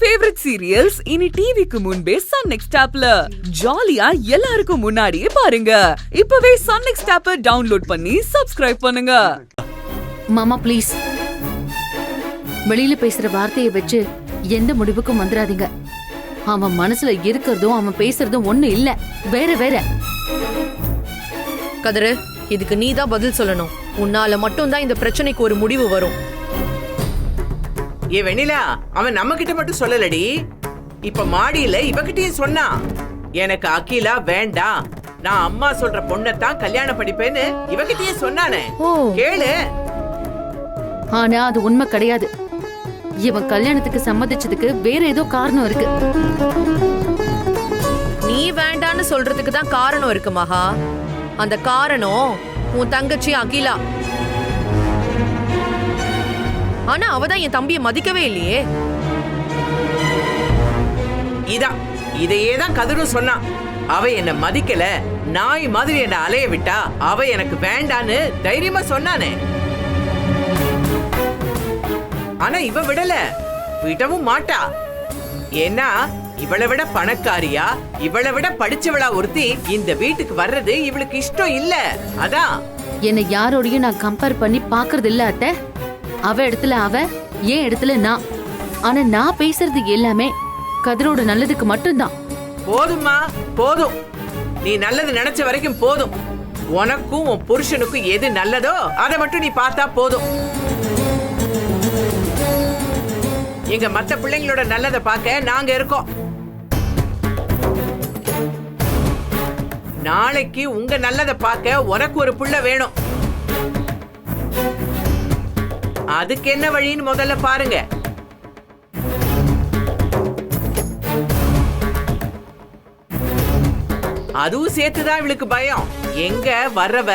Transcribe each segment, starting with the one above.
Favourite serials இனி டிவிக்கு முன்பே சன் நெக்ஸ்ட் ஆப்ல ஜாலியா எல்லாருக்கும் முன்னாடியே பாருங்க. இப்பவே சன் நெக்ஸ்ட் ஆப்பை டவுன்லோட் பண்ணி சப்ஸ்கிரைப் பண்ணுங்க. மாமா ப்ளீஸ், வெளியில பேசுற வார்த்தையை வச்சு எந்த முடிவுக்கும் வந்துடாதீங்க. அவன் மனசுல இருக்கிறதும் அவன் பேசுறதும் ஒண்ணு இல்ல, வேற வேற. கதிரு, இதுக்கு நீ தான் பதில் சொல்லணும். உன்னால மட்டும்தான் இந்த பிரச்சனைக்கு ஒரு முடிவு வரும். ஏ வெண்ணிலா, அவன் நம்ம கிட்ட மட்டும் சொல்லலடி, இப்ப மாடியில இவகிட்டயும் சொன்னான். எனக்கு அகிலா வேண்டாம், நான் அம்மா சொல்ற பொண்ணத்தான் கல்யாணம் படிப்பேன்னு இவகிட்டயே சொன்னானே. கேளு. ஆனா அது உண்மை கிடையாது. இவன் கல்யாணத்துக்கு சம்மதிச்சதுக்கு வேற ஏதோ காரணம் இருக்கு. நீ வேண்டான்னு சொல்றதுக்கு தான் காரணம் இருக்கு மகா. அந்த காரணம் உன் தங்கச்சி அகிலா. ஆனா அவதான் என் தம்பியை மதிக்கவே இல்லையே. இதையே தான் கதிரும் சொன்னான். அவ என்ன மதிக்கல, நாய் மாதிரி என்ன அலைய விட்டா, அவ எனக்கு வேண்டான்னு தைரியமா சொன்னானே. ஆனா இவ விடல, விடவும் மாட்டா. ஏன்னா இவளை விட பணக்காரியா, இவளை விட படிச்சவளா ஒருத்தி இந்த வீட்டுக்கு வர்றது இவளுக்கு இஷ்டம் இல்ல. அதான் என்னை யாரோடையும் நான் கம்பேர் பண்ணி பாக்குறது இல்ல அத்தை. அவ இடத்துல அவ, ஏன் இடத்துல நான். ஆனா நான் பேசுறது எல்லாமே கதிரோட நல்லதுக்கு மட்டும்தான். போதும்மா போதும், நீ நல்லது நினைச்ச வரைக்கும் போதும். உனக்கும் உன் புருஷனுக்கும் எது நல்லதோ அதை மட்டும் நீ பார்த்தா போதும். எங்க மத்த பிள்ளைங்களோட நல்லதை பார்க்க நாங்க இருக்கோம். நாளைக்கு உங்க நல்லதை பார்க்க உனக்கு ஒரு புள்ள வேணும். அதுக்கு என்ன வழின்னு முதல்ல பாருங்க. அதுவும் சேர்த்துதான் இவளுக்கு பயம். எங்க வர்றவ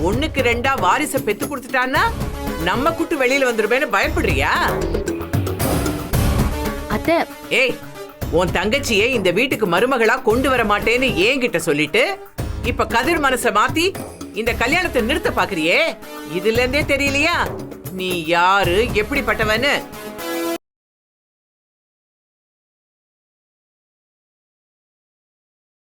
ஒண்ணுக்கு ரெண்டா வாரிச பெத்து கொடுத்துட்டான்னா நம்ம கூட்டு வெளியில வந்துருவேன்னு பயப்படுறியா? அத்தை, ஏய், உன் தங்கச்சியை இந்த வீட்டுக்கு மருமகளா கொண்டு வர மாட்டேன்னு என்கிட்ட சொல்லிட்டு இப்ப கதிர் மனச மாத்தி இந்த கல்யாணத்தை நிறுத்த பாக்குறியே. இதுல இருந்தே தெரியலையா நீ யாரு எப்படிப்பட்டவன்னு?